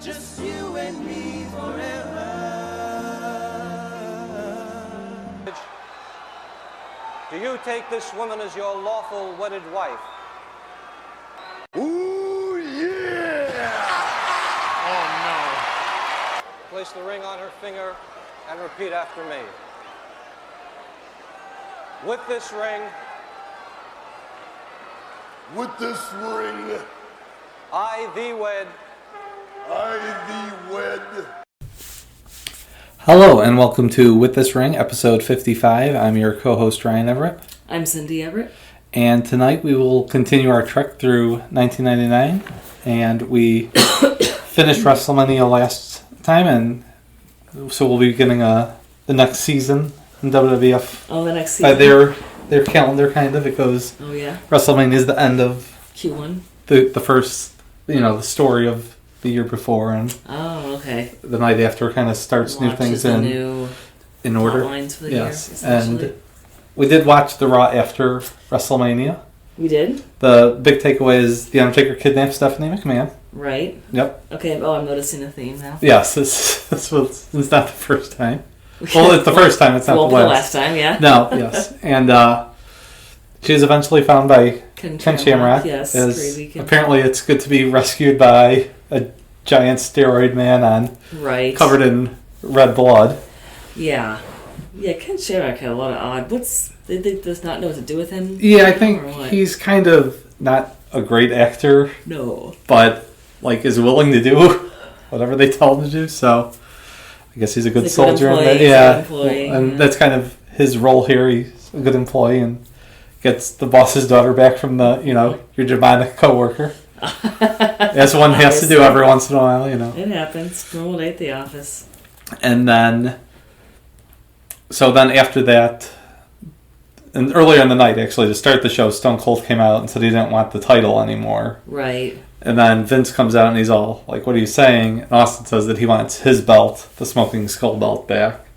just you and me forever. Do you take this woman as your lawful wedded wife? Ooh, yeah! Oh, Place the ring on her finger and repeat after me. With this ring, no. With this ring, I thee wed. I thee wed. Hello and welcome to With This Ring, episode 55. I'm your co-host Ryan Everett. I'm Cindy Everett. And tonight we will continue our trek through 1999. And we finished WrestleMania last time, and so we'll be beginning the next season in WWF. Oh, the next season. Their calendar, kind of. It goes... Oh, yeah? WrestleMania is the end of... Q1? The first, the story of the year before, and... Oh, okay. The night after kind of starts new things in order. Lines for the yes, year, and we did watch the Raw after WrestleMania. We did? The big takeaway is The Undertaker kidnapped Stephanie McMahon. Right. Yep. Okay, I'm noticing a theme now. Yes, it's not the first time. Well, it's the first time, it's not the last time, yeah. No, yes. And she is eventually found by Ken Shamrock. Yes, crazy Ken. Apparently it's good to be rescued by a giant steroid man covered in red blood. Yeah. Yeah, Ken Shamrock had a lot of odd... They does not know what to do with him? Yeah, I think he's kind of not a great actor. No. But, is willing to do whatever they tell him to do, so... I guess he's a good soldier. And that's kind of his role here. He's a good employee and gets the boss's daughter back from your demonic coworker. That's one he has to do every once in a while, It happens. Normal day at the office. And then... So then after that... And earlier in the night, actually, to start the show, Stone Cold came out and said he didn't want the title anymore. Right. And then Vince comes out and he's all like, what are you saying? And Austin says that he wants his belt, the Smoking Skull belt, back.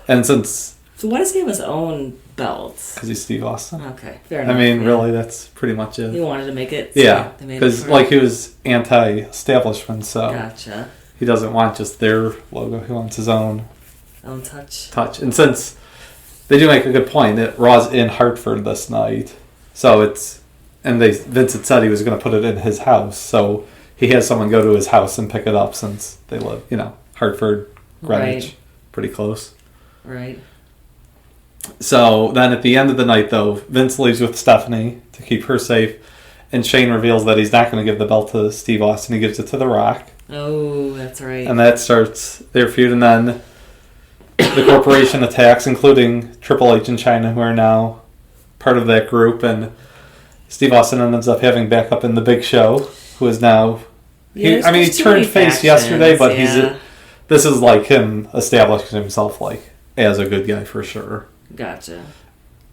And since... So why does he have his own belt? Because he's Steve Austin. Okay, fair enough. I mean, really, that's pretty much it. He wanted to make it. Yeah, because he was anti-establishment, so... Gotcha. He doesn't want just their logo. He wants his own... Own touch. And since... They do make a good point that Raw's in Hartford this night, so it's... And Vince had said he was going to put it in his house, so he has someone go to his house and pick it up since they live, Hartford, Greenwich, right. Pretty close. Right. So then at the end of the night, though, Vince leaves with Stephanie to keep her safe, and Shane reveals that he's not going to give the belt to Steve Austin, he gives it to The Rock. Oh, that's right. And that starts their feud, and then the corporation attacks, including Triple H and Chyna, who are now part of that group, and Steve Austin ends up having backup in the Big Show, who is now... he turned face yesterday, but this is like him establishing himself as a good guy for sure. Gotcha.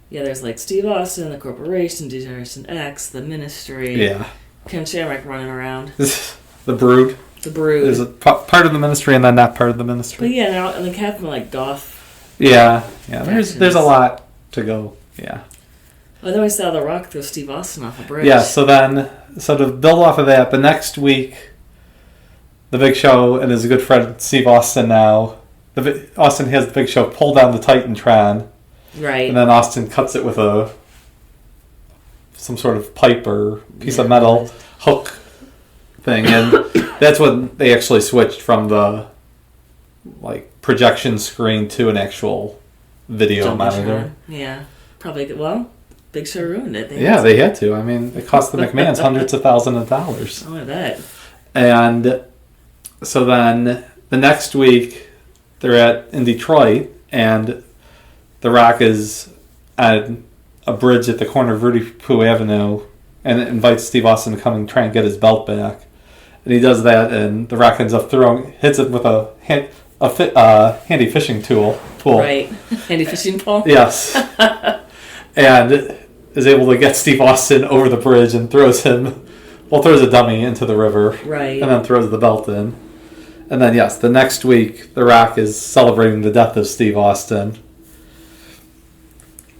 Yeah, there's Steve Austin, the corporation, Generation X, the Ministry. Yeah. Ken Shamrock running around. The Brood. The Brood. Is a part of the Ministry and then not part of the Ministry. But yeah, now half of them goth. Yeah. There's a lot to go. Yeah. Well, then we saw The Rock throw Steve Austin off a bridge. Yeah, so to build off of that, the next week, the Big Show and his good friend Steve Austin now, Austin has the Big Show pull down the Titantron. Right. And then Austin cuts it with some sort of pipe or piece of metal hook thing. And that's when they actually switched from the projection screen to an actual video monitor. Yeah. Probably, Big Show ruined it. They had to. I mean, it cost the McMahons hundreds of thousands of dollars. Oh, I bet. And so then the next week, they're in Detroit, and The Rock is at a bridge at the corner of Rudy Poo Avenue and invites Steve Austin to come and try and get his belt back. And he does that, and The Rock ends up hits it with a handy fishing tool. Right. Handy fishing pole? Yes. And is able to get Steve Austin over the bridge and throws a dummy into the river. Right. And then throws the belt in. And then, yes, the next week, The Rock is celebrating the death of Steve Austin,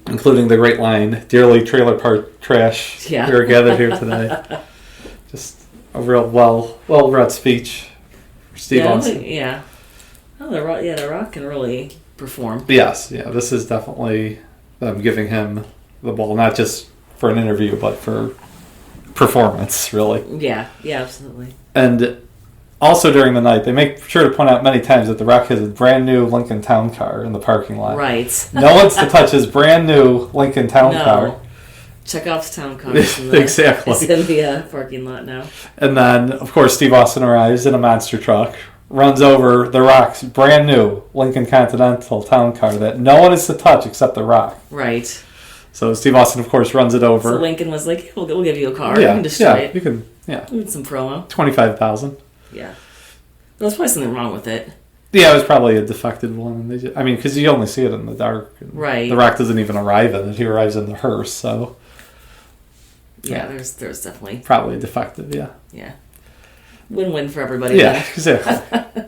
including the great line, "Dearly trailer park trash, we are gathered here today." Just a real well-read speech Steve Austin. Yeah. Oh, the Rock can really perform. Yes, yeah. This is definitely them giving him the ball, not just for an interview, but for performance, really. Yeah, absolutely. And also during the night, they make sure to point out many times that The Rock has a brand new Lincoln Town Car in the parking lot. Right. No one's to touch his brand new Lincoln Town Car. Chekhov's Town Car. Exactly. It's in the parking lot now. And then, of course, Steve Austin arrives in a monster truck, runs over The Rock's brand new Lincoln Continental Town Car that no one is to touch except The Rock. Right. So Steve Austin, of course, runs it over. So Lincoln was like, we'll give you a car. You can destroy it. You can, We need some promo. $25,000. Yeah. There was probably something wrong with it. Yeah, it was probably a defective one. Because you only see it in the dark. Right. The Rock doesn't even arrive in it. He arrives in the hearse, so... Yeah, there's definitely... Probably defective, yeah. Yeah. Win-win for everybody. Yeah, exactly.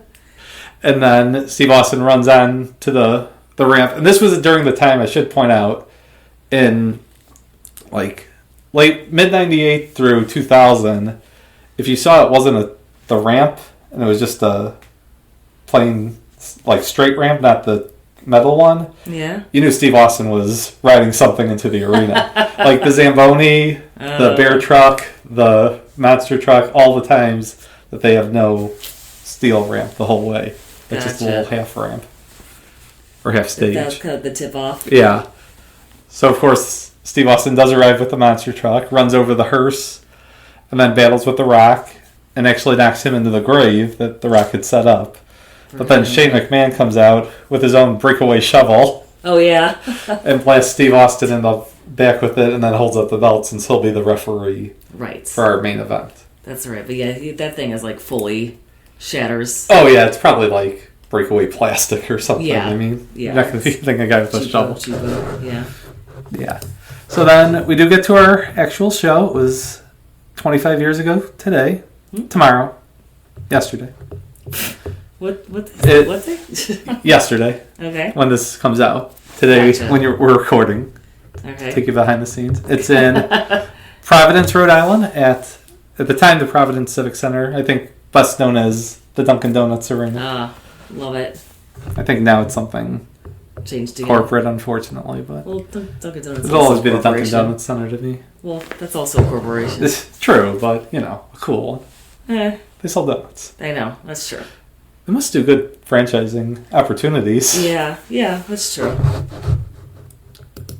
And then Steve Austin runs on to the ramp. And this was during the time, I should point out, in like late mid-98 through 2000, if you saw it wasn't the ramp, and it was just a plain like straight ramp, not the metal one, you knew Steve Austin was riding something into the arena. Like the Zamboni, the bear truck, the monster truck, all the times that they have no steel ramp the whole way. It's just a little half ramp. Or half stage. That was kind of the tip off. Yeah. So, of course, Steve Austin does arrive with the monster truck, runs over the hearse, and then battles with The Rock, and actually knocks him into the grave that The Rock had set up. But then Shane McMahon comes out with his own breakaway shovel. Oh, yeah. And blasts Steve Austin in the back with it, and then holds up the belt since he'll be the referee for our main event. That's right. But yeah, that thing is like fully shatters. Oh, yeah. It's probably like breakaway plastic or something. Yeah. You're not going to be hitting a guy with a shovel. Cheapo. Yeah. Yeah. So then we do get to our actual show. It was 25 years ago today. Tomorrow. Yesterday. What day? Yesterday. Okay. When this comes out. Today, when we're recording. Okay. Take you behind the scenes. It's in Providence, Rhode Island, at the time the Providence Civic Center. I think best known as the Dunkin' Donuts Arena. Ah, love it. I think now it's something changed again. Corporate, unfortunately, but well, Dunkin' Donuts. It'll always be the Dunkin' Donuts Center to me. Well, that's also a corporation. It's true, but a cool one. They sell donuts. I know, that's true. They must do good franchising opportunities. Yeah, that's true.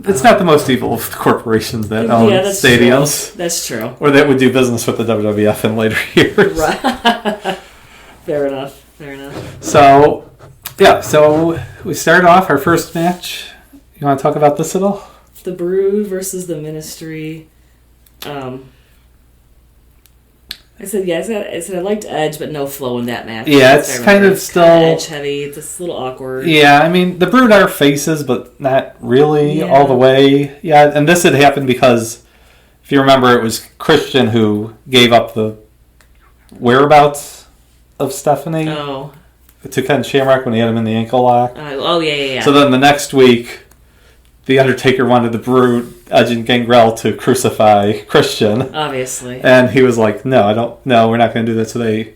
It's not the most evil of the corporations that own stadiums. True. That's true. Or that would do business with the WWF in later years. Right. Fair enough. So we started off our first match. You want to talk about this at all? The Brood versus the Ministry. I said I liked Edge, but no flow in that match. Yeah, it's kind of still Edge heavy. It's a little awkward. Yeah, I mean the Brood are faces, but not really all the way. Yeah, and this had happened because if you remember, it was Christian who gave up the whereabouts of Stephanie to Ken Shamrock when he had him in the ankle lock. Yeah. So then the next week, the Undertaker wanted the Brood, Edge and Gangrel to crucify Christian. Obviously. And he was like, no, we're not going to do that. So they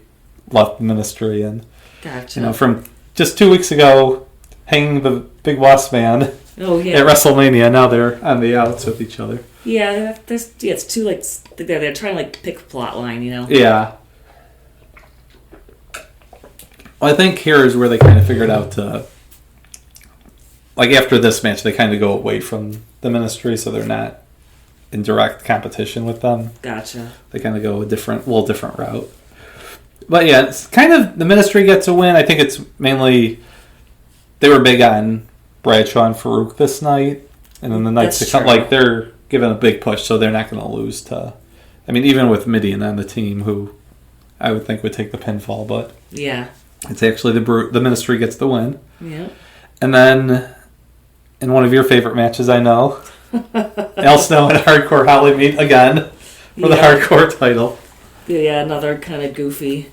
left the Ministry. And, gotcha. From just 2 weeks ago, hanging the Big Boss Man at WrestleMania, now they're on the outs with each other. Yeah, it's too, they're trying to, pick plot line, Yeah. Well, I think here is where they kind of figured out to... after this match, they kind of go away from the Ministry, so they're not in direct competition with them. Gotcha. They kind of go a little different route. But yeah, it's kind of the Ministry gets a win. I think it's mainly they were big on Bradshaw and Farouk this night, and then the nights to come, they're giving a big push, so they're not going to lose to. I mean, even with Midian on the team, who I would think would take the pinfall, but it's actually the Ministry gets the win. Yeah. And then, in one of your favorite matches, I know, Al Snow and Hardcore Holly meet again for the Hardcore title. Yeah, another kind of goofy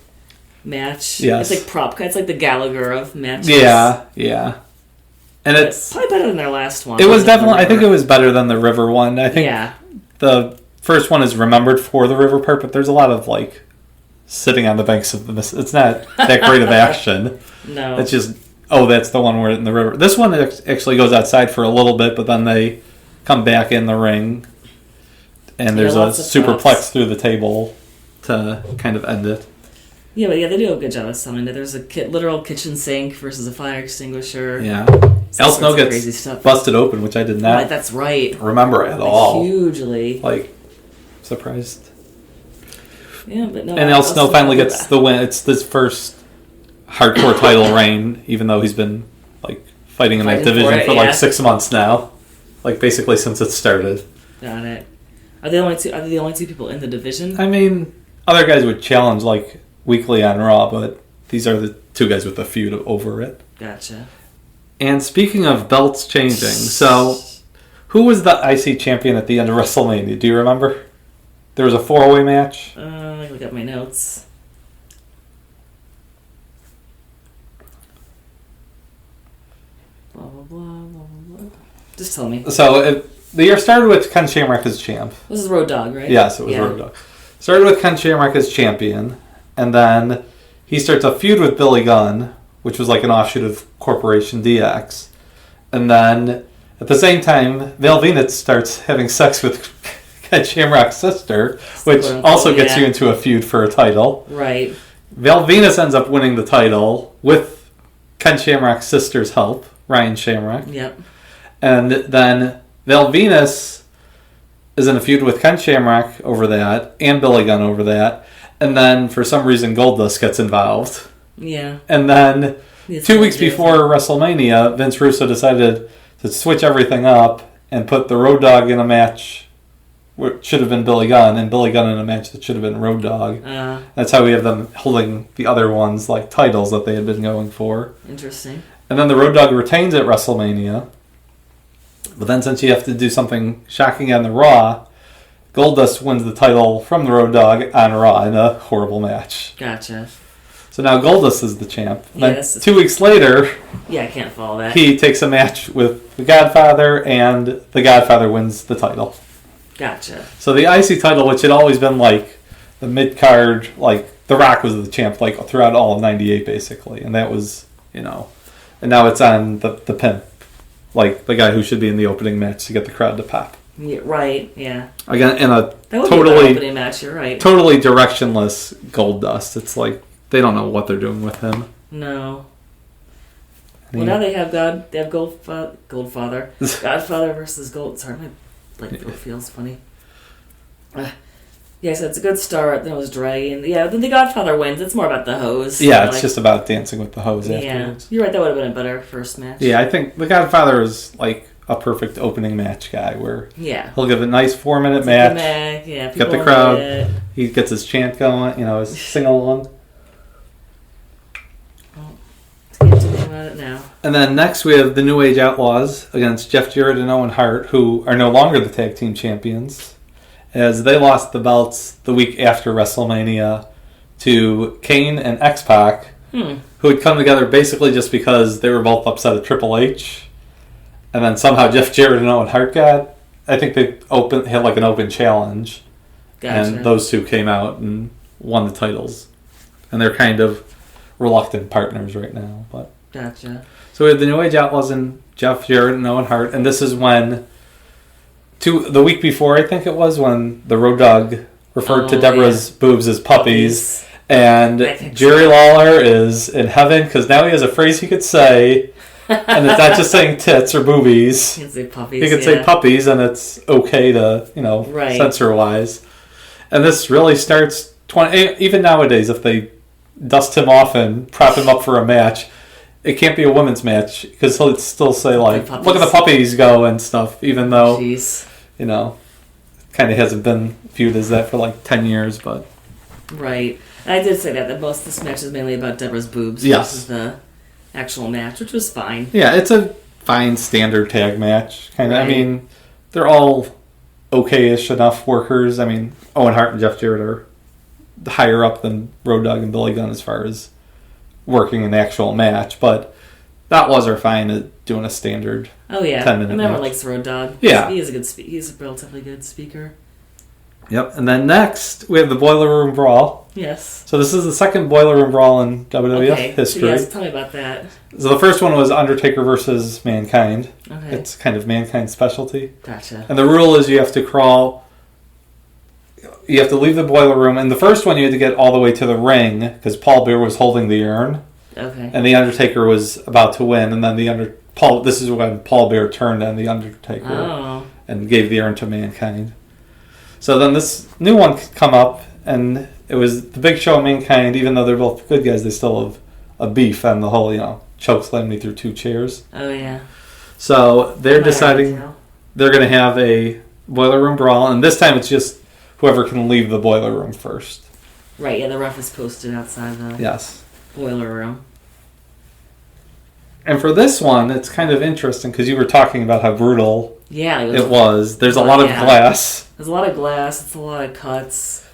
match. Yes. It's it's like the Gallagher of matches. Yeah. And it's probably better than their last one. It was definitely, I think it was better than the River one. I think the first one is remembered for the River part, but there's a lot of, sitting on the banks of the Mississippi. It's not that great of action. No. It's just, that's the one where in the river. This one actually goes outside for a little bit, but then they come back in the ring, and there's a superplex through the table to kind of end it. Yeah, but they do a good job of selling it. There's a literal kitchen sink versus a fire extinguisher. Yeah. Al Snow gets busted open, which I did not that's right. remember at all. Hugely. Surprised. Yeah, but no. And Al Snow finally gets the win. It's this first hardcore title reign, even though he's been fighting in that division for 6 months now. Basically since it started. Got it. Are they the only two people in the division? I mean, other guys would challenge weekly on Raw, but these are the two guys with the feud over it. Gotcha. And speaking of belts changing, so who was the IC champion at the end of WrestleMania? Do you remember? There was a 4-way match. Let me look at my notes. Blah, blah, blah, blah, blah. Just tell me. So the year started with Ken Shamrock as champ. This is Road Dogg, right? Yes, it was Road Dogg. Started with Ken Shamrock as champion, and then he starts a feud with Billy Gunn, which was an offshoot of Corporation DX. And then, at the same time, Val Venus starts having sex with Ken Shamrock's sister, which also gets you into a feud for a title. Right. Val Venus ends up winning the title with Ken Shamrock's sister's help, Ryan Shamrock. Yep. And then Val Venus is in a feud with Ken Shamrock over that, and Billy Gunn over that. And then, for some reason, Goldust gets involved. Yeah. And then, 2 weeks before WrestleMania, Vince Russo decided to switch everything up and put the Road Dogg in a match where it should have been Billy Gunn, and Billy Gunn in a match that should have been Road Dogg. That's how we have them holding the other ones, titles that they had been going for. Interesting. And then the Road Dogg retains at WrestleMania. But then, since you have to do something shocking on the Raw, Goldust wins the title from the Road Dogg on Raw in a horrible match. Gotcha. So now Goldust is the champ. Yes. Then 2 weeks later, I can't follow that. He takes a match with the Godfather, and the Godfather wins the title. Gotcha. So the IC title, which had always been the mid-card, The Rock was the champ throughout all of 98 basically. And that was, and now it's on the pimp. The guy who should be in the opening match to get the crowd to pop. Yeah, right, yeah. Again, in a that would be an opening match, you're right. Totally directionless Goldust. It's they don't know what they're doing with him. No. Well, now they have Goldfather. Godfather versus Gold. Sorry, my throat feels funny. Yeah, so it's a good start. Then it was dragging. Yeah, then the Godfather wins. It's more about the hose. Yeah, it's just about dancing with the hose afterwards. You're right. That would have been a better first match. Yeah, I think the Godfather is a perfect opening match guy where he'll give a nice 4-minute match. Yeah, get the crowd. He gets his chant going. His sing along. About it now. And then next we have the New Age Outlaws against Jeff Jarrett and Owen Hart, who are no longer the tag team champions, as they lost the belts the week after WrestleMania to Kane and X-Pac, who had come together basically just because they were both upset at Triple H. And then somehow Jeff Jarrett and Owen Hart I think they had an open challenge. Gotcha. And those two came out and won the titles. And they're kind of reluctant partners right now, but gotcha. So we have the New Age Outlaws and Jeff Jarrett and Owen Hart, and this is when the week before, I think it was, when the Road Dogg referred to Debra's boobs as puppies, and Jerry Lawler is in heaven because now he has a phrase he could say, and it's not just saying tits or boobies. He can say puppies. He can say puppies, and it's okay to censor wise. And this really starts even nowadays if they dust him off and prop him up for a match, it can't be a women's match because he'll still say look at the puppies go and stuff, even though kind of hasn't been viewed as that for 10 years. But right, I did say that most of this match is mainly about Debra's boobs versus the actual match, which was fine. Yeah, it's a fine standard tag match kind of. Right. I mean, they're all okay-ish enough workers. I mean, Owen Hart and Jeff Jarrett are higher up than Road Dogg and Billy Gunn as far as working an actual match, but Outlaws are fine at doing a standard 10-minute match. Everyone likes Road Dogg. Yeah. He's a relatively good speaker. Yep. And then next, we have the Boiler Room Brawl. Yes. So this is the second Boiler Room Brawl in WWF history. So yes, tell me about that. So the first one was Undertaker versus Mankind. Okay. It's kind of Mankind's specialty. Gotcha. And the rule is you have to crawl. You have to leave the Boiler Room. And the first one you had to get all the way to the ring because Paul Bear was holding the urn. Okay. And the Undertaker was about to win. And then this is when Paul Bear turned on the Undertaker and gave the urn to Mankind. So then this new one come up, and it was the Big Show and Mankind. Even though they're both good guys, they still have a beef on the whole, chokeslam me through 2 chairs. Oh, yeah. So they're deciding they're going to have a Boiler Room Brawl, and this time it's just whoever can leave the Boiler Room first. Right, yeah, the ref is posted outside the boiler room. And for this one, it's kind of interesting because you were talking about how brutal it was. There's a lot of glass. There's a lot of glass. It's a lot of cuts.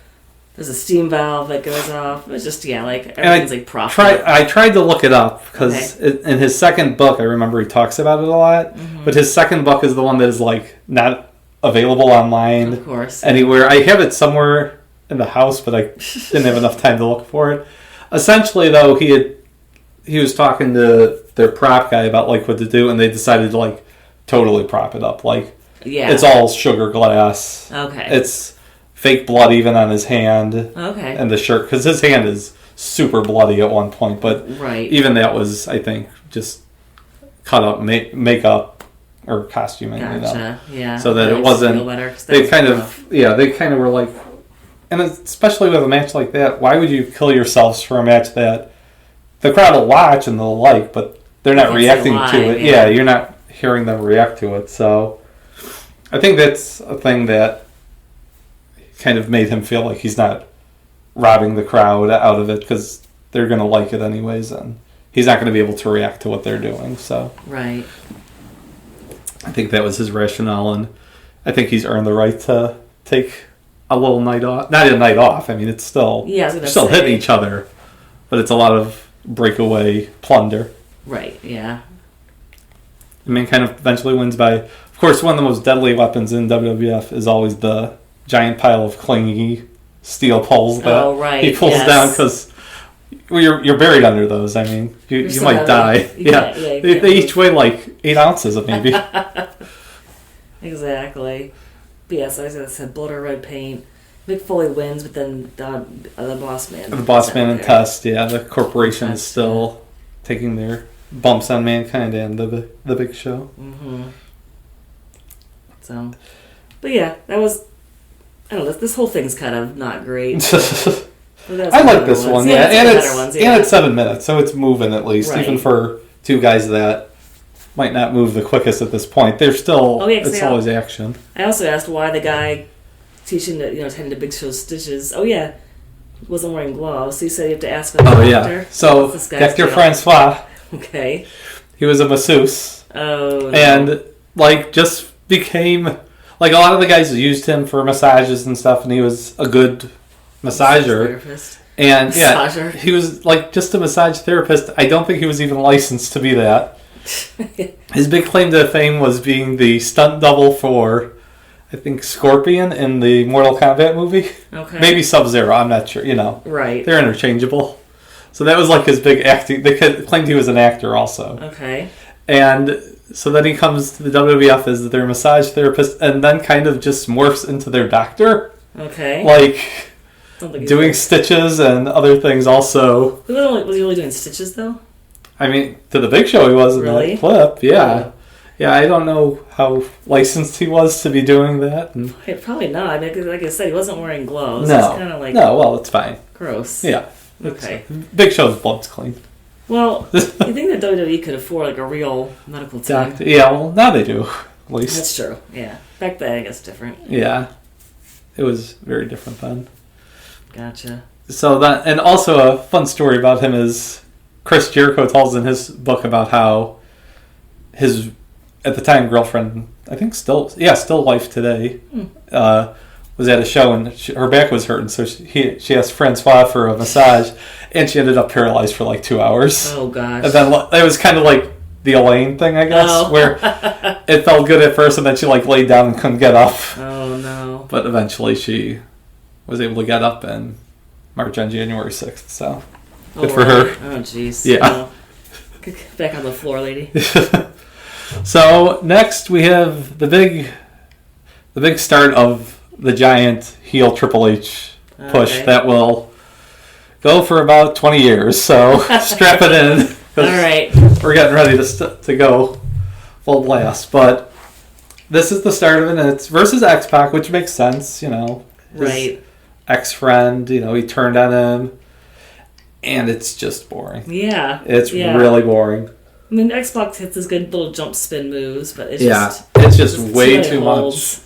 There's a steam valve that goes off. It's just, everything's propped up. I tried to look it up because in his second book, I remember he talks about it a lot. Mm-hmm. But his second book is the one that is not available online of course. Anywhere. I have it somewhere in the house, but I didn't have enough time to look for it. Essentially, though, he was talking to their prop guy about what to do, and they decided to totally prop it up. It's all sugar glass. Okay. It's fake blood even on his hand. Okay. And the shirt, because his hand is super bloody at one point, but even that was, I think, just cut up makeup or costuming. Gotcha. Yeah. So that it wasn't. They kind of were and especially with a match like that, why would you kill yourselves for a match that the crowd will watch and they'll but they're not reacting to it. Yeah, you're not hearing them react to it. So I think that's a thing that kind of made him feel like he's not robbing the crowd out of it because they're going to like it anyways, and he's not going to be able to react to what they're doing. So right. I think that was his rationale, and I think he's earned the right to take a little night off. Not a night off. I mean, it's still hitting each other, but it's a lot of breakaway plunder. Right, yeah. Mankind eventually wins by, of course, one of the most deadly weapons in WWF is always the giant pile of clingy steel poles that he pulls down because you're buried under those. I mean, you might die. They each weigh 8 ounces of maybe. Exactly. But yes, as I said, blood or red paint. Mick Foley wins, but then the boss man. The boss man and Test, the corporation is still taking their bumps on Mankind and the Big Show. Mm-hmm. So, but yeah, that was. I don't know. This whole thing's kind of not great. I like this one, and it's 7 minutes, so it's moving at least, even for 2 guys that might not move the quickest at this point. They're still. It's always action. I also asked why the guy teaching tending to Big Show's stitches. Wasn't wearing gloves. So he said you have to ask him. So Dr. Francois. Okay. He was a masseuse. Oh. No. And just became a lot of the guys used him for massages and stuff, and he was a good massager. Therapist. And he was just a massage therapist. I don't think he was even licensed to be that. His big claim to fame was being the stunt double for, I think, Scorpion in the Mortal Kombat movie. Okay. Maybe Sub-Zero, I'm not sure, Right. They're interchangeable. So that was his big acting. They claimed he was an actor also. Okay. And so then he comes to the WWF as their massage therapist and then kind of just morphs into their doctor. Okay. Doing stitches and other things also. Was he only doing stitches though? I mean, to the Big Show he was in that clip, yeah. Yeah, I don't know how licensed he was to be doing that. And probably not. Like I said, he wasn't wearing gloves. No. It's kind of no, well, it's fine. Gross. Yeah. Okay. Big Show's blood's clean. Well, you think that WWE could afford a real medical team? Yeah, well, now they do, at least. That's true, yeah. Back then, I guess, different. Yeah. It was very different then. Gotcha. So that, and also a fun story about him is Chris Jericho tells in his book about how his, at the time, girlfriend, I think still wife today, was at a show and her back was hurting, so she asked Francois for a massage, and she ended up paralyzed for 2 hours. Oh gosh! And then it was kind of like the Elaine thing, I guess, where it felt good at first, and then she laid down and couldn't get up. Oh no! But eventually she was able to get up in March on January 6th. So good for really? her. Oh, jeez. Yeah. Oh. Back on the floor, lady. So next we have the big start of the giant heel Triple H push that will go for about 20 years. So strap it in. All right. We're getting ready to go full blast. But this is the start of it, and it's versus X-Pac, which makes sense, you know. His ex-friend, you know, he turned on him, and it's just boring. Yeah. It's really boring. I mean, X-Pac hits his good little jump spin moves, but it's it's just way too much.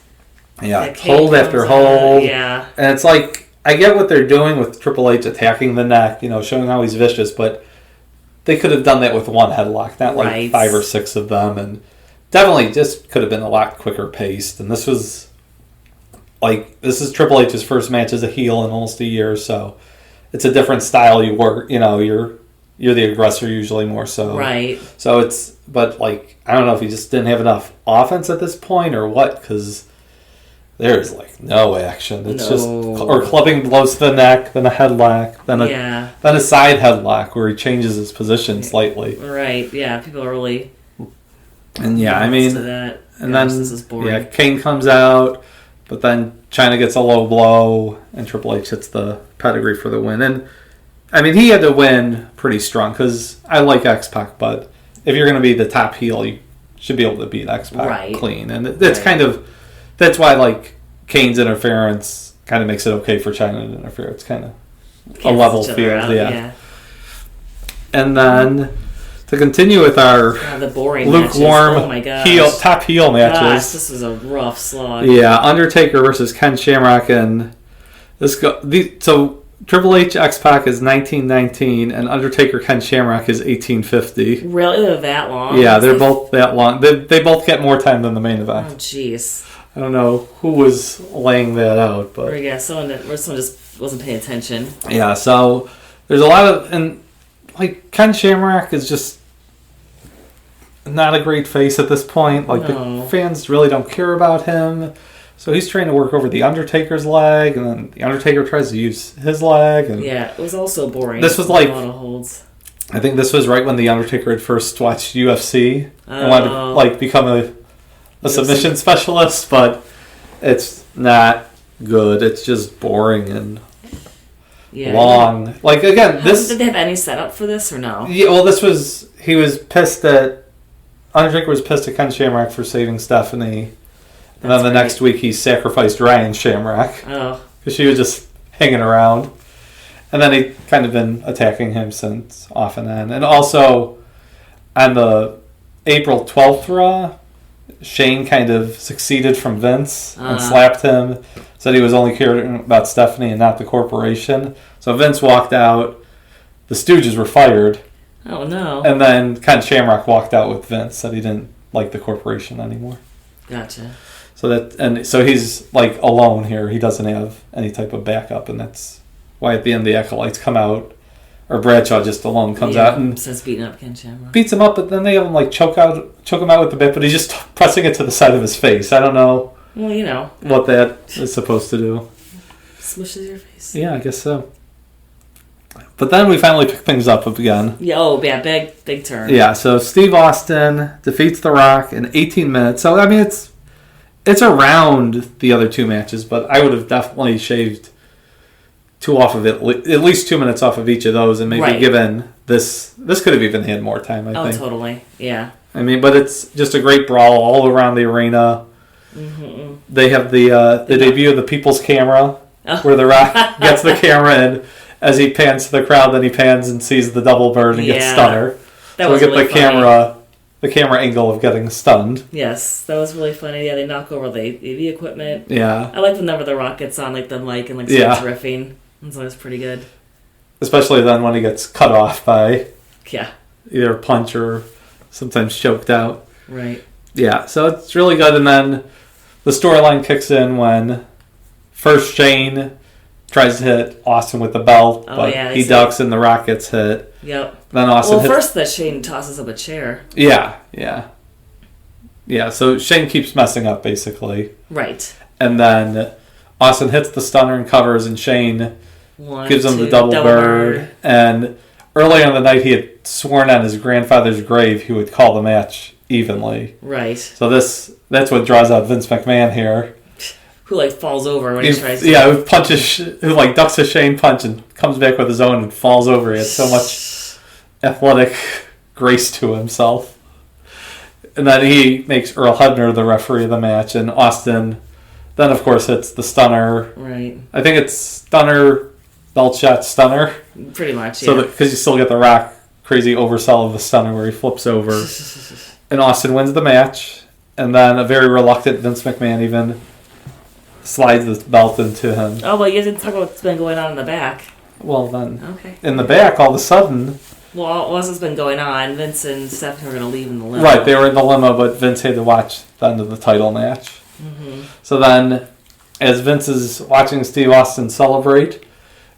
Yeah, hold after hold. Yeah. And it's like, I get what they're doing with Triple H attacking the neck, you know, showing how he's vicious, but they could have done that with one headlock, not like 5 or 6 of them, and definitely just could have been a lot quicker paced. And this is Triple H's first match as a heel in almost a year, so it's a different style you work, you know, you're the aggressor usually more so. Right. So but like, I don't know if he just didn't have enough offense at this point or what, because there's like no action. It's just, or clubbing blows to the neck, then a headlock, then a side headlock where he changes his position slightly. Right, yeah, people are really... And I mean, that. And Gosh, then this is boring. Kane comes out, but then China gets a low blow, and Triple H hits the pedigree for the win. And I mean, he had to win pretty strong because I like X-Pac, but if you're going to be the top heel, you should be able to beat X-Pac clean. And that's kind of, that's why like Kane's interference kind of makes it okay for China to interfere. It's kind of a level field, And then to continue with our the boring lukewarm top heel matches. Gosh, this is a rough slog. Yeah, Undertaker versus Ken Shamrock, and so Triple H X-Pac is 1919, and Undertaker Ken Shamrock is 1850. Really, they're that long? Yeah, they're both that long. They both get more time than the main event. Oh, jeez. I don't know who was laying that out, but someone just wasn't paying attention. Yeah, so there's a lot of, and like Ken Shamrock is just not a great face at this point. Like the fans really don't care about him. So he's trying to work over the Undertaker's leg, and then the Undertaker tries to use his leg. And yeah, it was also boring. This was like, a lot of holds. I think this was right when the Undertaker had first watched UFC and wanted to like become a submission specialist, but it's not good. It's just boring and long. Like again, did they have any setup for this or no? Yeah, well, he was pissed that Undertaker was pissed at Ken Shamrock for saving Stephanie. And then the next week he sacrificed Ryan Shamrock. Oh. Because she was just hanging around. And then he kind of been attacking him since off and on. And also, on the April 12th Raw, Shane kind of succeeded from Vince and slapped him. Said he was only caring about Stephanie and not the corporation. So Vince walked out. The Stooges were fired. Oh, no. And then Ken Shamrock walked out with Vince. Said he didn't like the corporation anymore. Gotcha. So he's like alone here. He doesn't have any type of backup, and that's why at the end the Acolytes come out, or Bradshaw just alone comes out and says beating up Ken Shamrock. Beats him up, but then they have him like choke him out with the bit, but he's just pressing it to the side of his face. I don't know. Well, you know what that is supposed to do. Smushes your face. Yeah, I guess so. But then we finally pick things up again. Yeah, big turn. Yeah, so Steve Austin defeats The Rock in 18 minutes. So I mean, it's around the other two matches, but I would have definitely shaved 2 off of it, at least 2 minutes off of each of those, and maybe given this could have even had more time, I think. Oh, totally. Yeah. I mean, but it's just a great brawl all around the arena. Mm-hmm. They have the debut of the People's Camera, where The Rock gets the camera, and as he pans to the crowd, then he pans and sees the double bird and gets stunner. So we get really the camera angle of getting stunned. Yes, that was really funny. Yeah, they knock over the AV equipment. Yeah. I like whenever The Rock gets on like the mic and starts riffing. That's always pretty good. Especially then when he gets cut off by either a punch or sometimes choked out. Right. Yeah, so it's really good. And then the storyline kicks in when first Shane tries to hit Austin with the belt, but he ducks and The Rock gets hit. Yep. Then Austin first that Shane tosses up a chair. Yeah. So Shane keeps messing up, basically. Right. And then Austin hits the stunner and covers, and Shane gives him the double bird. And early on the night, he had sworn on his grandfather's grave he would call the match evenly. Right. So that's what draws out Vince McMahon here. Who, like, falls over when he tries to... Yeah, who like, ducks a Shane punch and comes back with his own and falls over. He has so much athletic grace to himself. And then he makes Earl Hebner the referee of the match, and Austin then, of course, hits the stunner. Right. I think it's stunner, belt shot, stunner. Pretty much, yeah. So because you still get the Rock crazy oversell of the stunner where he flips over. And Austin wins the match, and then a very reluctant Vince McMahon even slides the belt into him. Oh, well, you didn't talk about what's been going on in the back. Well, then, okay. In the back, all of a sudden... Well, what's been going on? Vince and Stephanie were going to leave in the limo. Right, they were in the limo, but Vince had to watch the end of the title match. Mm-hmm. So then, as Vince is watching Steve Austin celebrate,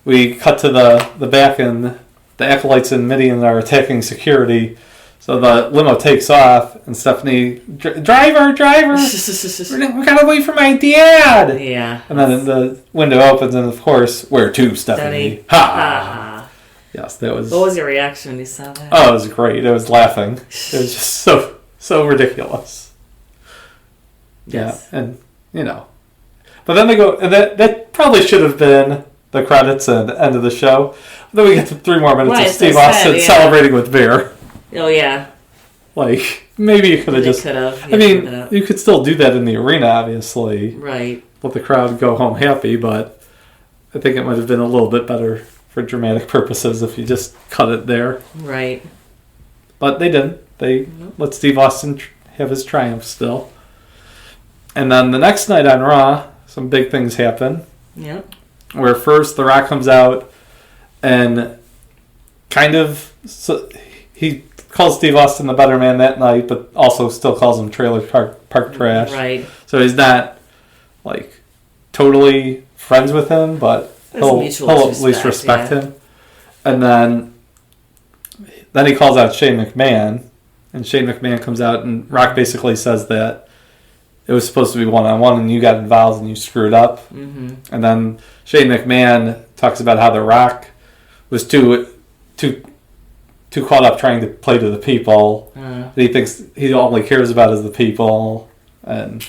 we cut to the back, and the Acolytes and Midian are attacking security. So the limo takes off, and Stephanie, driver, we gotta wait for my dad. Yeah. And then the window opens, and of course, where to, Stephanie? Ha! Yes, that was... What was your reaction when you saw that? Oh, it was great. I was laughing. It was just so ridiculous. Yes. Yeah, and, But then they go... And that probably should have been the credits and the end of the show. Then we get to 3 more minutes of Steve Austin celebrating with beer. Oh, yeah. Like, maybe you could have just... I mean, you could still do that in the arena, obviously. Right. Let the crowd go home happy, but I think it might have been a little bit better for dramatic purposes if you just cut it there. Right. But they didn't. They let Steve Austin have his triumph still. And then the next night on Raw, some big things happen. Yep. Where first The Rock comes out and kind of... he calls Steve Austin the better man that night, but also still calls him trailer park trash. Right. So he's not, like, totally friends with him, but he'll at least respect him. And then he calls out Shane McMahon, and Shane McMahon comes out, and Rock basically says that it was supposed to be one-on-one, and you got involved, and you screwed up. Mm-hmm. And then Shane McMahon talks about how The Rock was too caught up trying to play to the people. That he thinks he only cares about is the people, and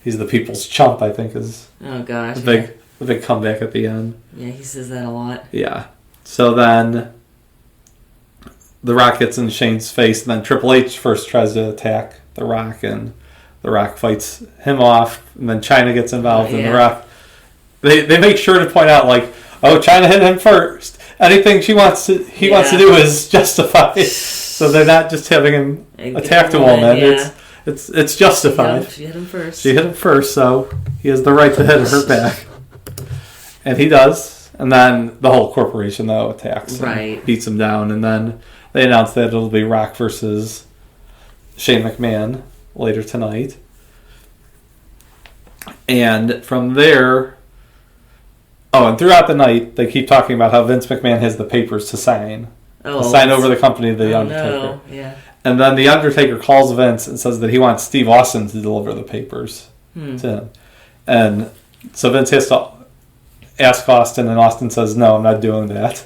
he's the people's chump. I think is the big comeback at the end. Yeah, he says that a lot. Yeah. So then The Rock gets in Shane's face, and then Triple H first tries to attack The Rock, and The Rock fights him off, and then China gets involved, and The Rock. They make sure to point out, like, oh, China hit him first. Anything he wants to do is justified. So they're not just having him attack the woman. Yeah. It's justified. Yep, she hit him first. So he has the right to hit her back. And he does. And then the whole corporation, though, attacks and beats him down. And then they announce that it'll be Rock versus Shane McMahon later tonight. And from there... Oh, and throughout the night, they keep talking about how Vince McMahon has the papers to sign. To sign over the company to The Undertaker. No. Yeah. And then The Undertaker calls Vince and says that he wants Steve Austin to deliver the papers to him. And so Vince has to ask Austin, and Austin says, no, I'm not doing that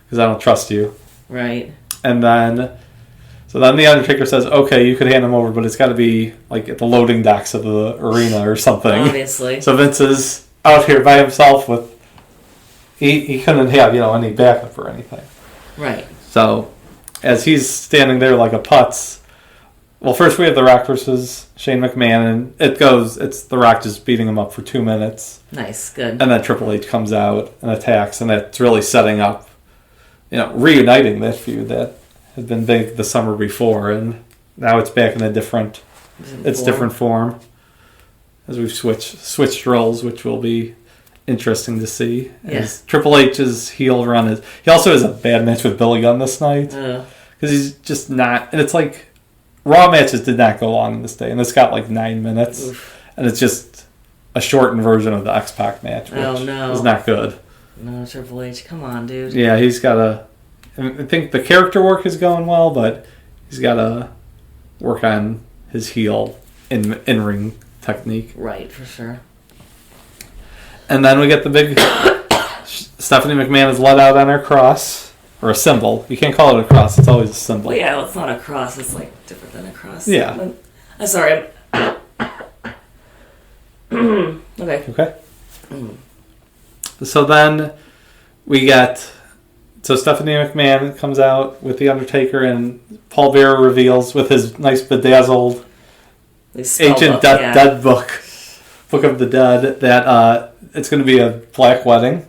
because I don't trust you. Right. And then The Undertaker says, okay, you could hand him over, but it's got to be like at the loading docks of the arena or something. Obviously. So Vince is out here by himself with... He couldn't have, any backup or anything. Right. So, as he's standing there like a putz... Well, first we have The Rock versus Shane McMahon, and it's The Rock just beating him up for 2 minutes. Nice, good. And then Triple H comes out and attacks, and that's really setting up, reuniting that feud that had been big the summer before, and now it's back in a different form. As we've switched roles, which will be interesting to see. As Triple H's heel run he also has a bad match with Billy Gunn this night because he's just not. And it's like Raw matches did not go long this day, and this got like 9 minutes, and it's just a shortened version of the X-Pac match, which is not good. No, Triple H, come on, dude. Yeah, he's got to. I think the character work is going well, but he's got to work on his heel in ring technique. Right, for sure. And then we get the big... Stephanie McMahon is let out on her cross. Or a symbol. You can't call it a cross. It's always a symbol. Well, yeah, it's not a cross. It's like different than a cross. Yeah. I'm sorry. Okay. So then we get... So Stephanie McMahon comes out with The Undertaker, and Paul Bearer reveals with his nice bedazzled ancient dead book of the dead, that it's going to be a black wedding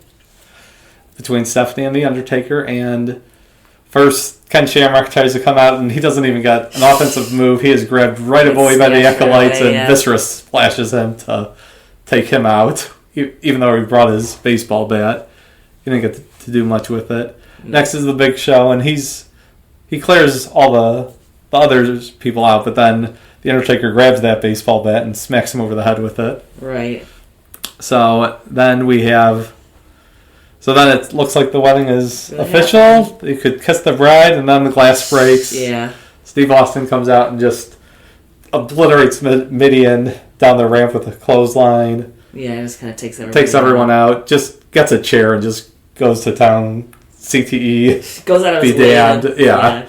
between Stephanie and The Undertaker. And first, Ken Shamrock tries to come out, and he doesn't even get an offensive move. He is grabbed right away by the acolytes, and Viscera splashes him to take him out, even though he brought his baseball bat. He didn't get to do much with it. Next is the Big Show, and he clears all the other people out, but then The Undertaker grabs that baseball bat and smacks him over the head with it. Right. So then it looks like the wedding is official. You could kiss the bride, and then the glass breaks. Yeah. Steve Austin comes out and just obliterates Midian down the ramp with a clothesline. Yeah, it just kind of takes everyone out. Just gets a chair and just goes to town. CTE. Goes out of his way. Be damned. Yeah.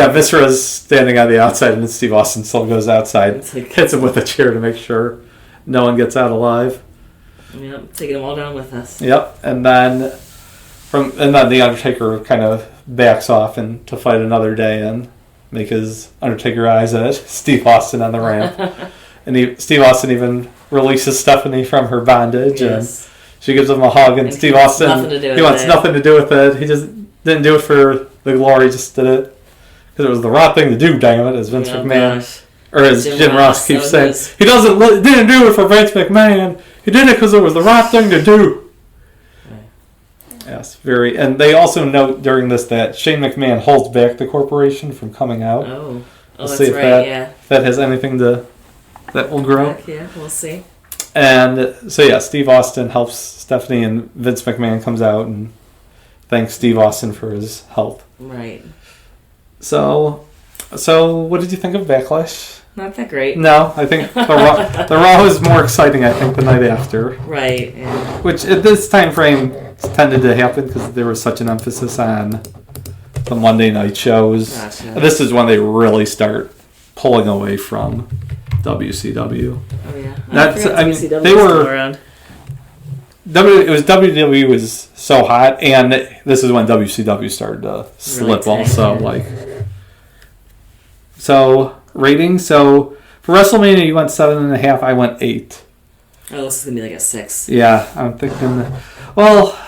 Viscera's standing on the outside, and Steve Austin still goes outside. Hits him with a chair to make sure no one gets out alive. Yep, taking them all down with us. Yep, and then the Undertaker kind of backs off and to fight another day and make his Undertaker eyes at Steve Austin on the ramp. And Steve Austin even releases Stephanie from her bondage. Yes. And she gives him a hug, and Steve Austin, he wants nothing to do with it. He just didn't do it for the glory, he just did it because it was the right thing to do, damn it, as Vince McMahon, or as Jim Ross keeps saying. He didn't do it for Vince McMahon. He did it because it was the right thing to do. Yes, very. And they also note during this that Shane McMahon holds back the corporation from coming out. Oh, we'll that's right, if that has anything that will grow. Yeah, we'll see. And so Steve Austin helps Stephanie, and Vince McMahon comes out and thanks Steve Austin for his help. Right. So what did you think of Backlash? Not that great. No, I think the Raw was more exciting, I think, the night after. Right. Yeah. Which at this time frame tended to happen because there was such an emphasis on the Monday night shows. Gotcha. And this is when they really start pulling away from WCW. Oh yeah. They were around. WWE was so hot, and this is when WCW started to slip also. So ratings. So for WrestleMania, you went 7.5. I went 8. Oh, this is gonna be like a 6. Yeah, I'm thinking. Well,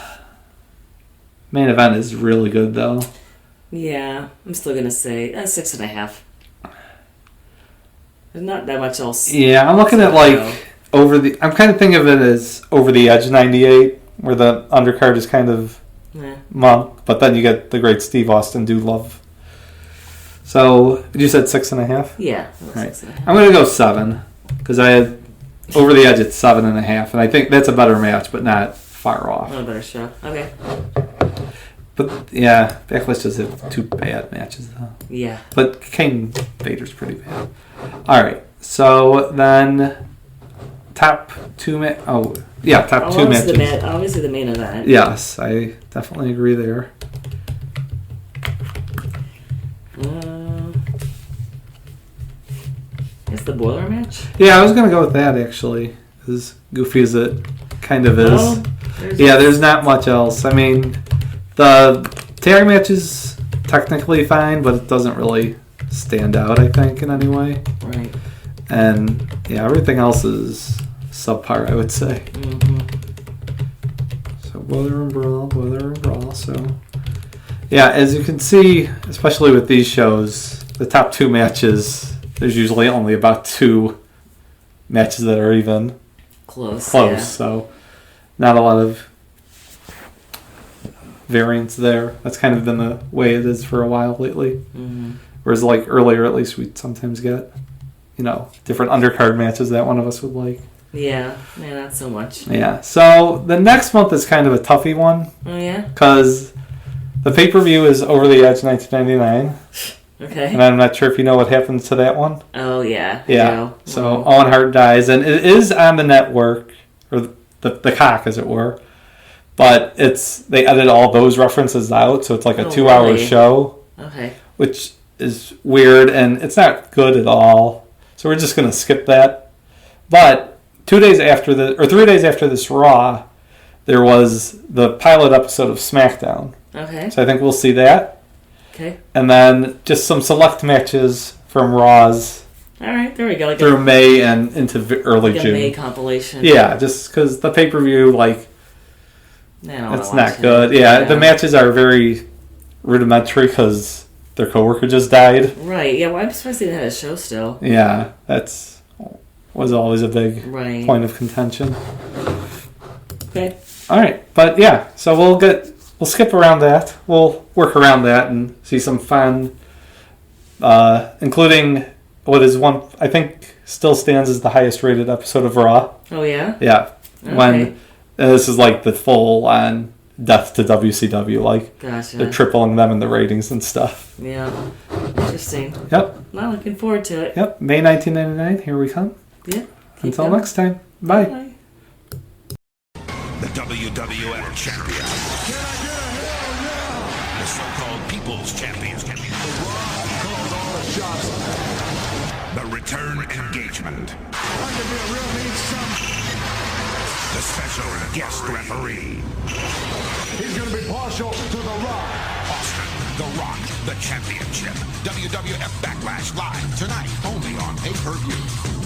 main event is really good though. Yeah, I'm still gonna say 6.5. There's not that much else. Yeah, I'm looking at I'm kind of thinking of it as Over the Edge 98, where the undercard is kind of monk, but then you get the great Steve Austin Dude Love. So you said 6.5? Yeah, right. 6.5. I'm gonna go 7 because I had Over the Edge at 7.5, and I think that's a better match, but not far off. Not a better show. Okay. But yeah, Backlash does have 2 bad matches though. Yeah. But Kane Vader's pretty bad. All right, so then top 2 matches. Top 2 matches. Obviously the main event. Yes, I definitely agree there. It's the boiler match? Yeah, I was going to go with that actually, as goofy as it kind of is. There's not much else. I mean, the tag match is technically fine, but it doesn't really stand out, I think, in any way. Right. And everything else is subpar, I would say. Mm-hmm. So boiler and brawl. So as you can see, especially with these shows, the top 2 matches, there's usually only about 2 matches that are even close. Yeah. So not a lot of variance there. That's kind of been the way it is for a while lately. Mm-hmm. Whereas earlier, at least, we'd sometimes get different undercard matches that one of us would like. Yeah, not so much. Yeah, so the next month is kind of a toughie one. Oh, yeah? Because the pay-per-view is Over the Edge 1999. Okay. And I'm not sure if you know what happens to that one. Oh, yeah. Yeah. So Owen Hart dies, and it is on the network, or the cock, as it were. But they edit all those references out, so it's like a 2-hour show. Okay. Which is weird, and it's not good at all. So we're just going to skip that. But 3 days after this Raw, there was the pilot episode of SmackDown. Okay. So I think we'll see that. Okay. And then just some select matches from Raws. All right, there we go. Through May and into early June. A May compilation. Yeah, just because the pay-per-view, it's not good. Yeah, the matches are very rudimentary because their coworker just died. Right. Yeah. Well, I'm surprised they had a show still. Yeah, was always a big point of contention. Okay. All right, but yeah, so we'll skip around that. We'll work around that and see some fun, including what is one I think still stands as the highest rated episode of Raw. Oh yeah. Yeah. Okay. This is like the full on death to WCW. Gotcha. They're tripling them in the ratings and stuff. Yeah. Interesting. Yep. Not looking forward to it. Yep. May 1999. Here we come. Yeah. Until next time. Bye. Bye. The WWF champion. Can I get a hell yeah? The so-called People's Champion. Calls all the shots. The return engagement. I can be a real mean son. The special guest referee. He's going to be partial to The Rock. Austin, The Rock, the championship. WWF Backlash live tonight, only on pay-per-view.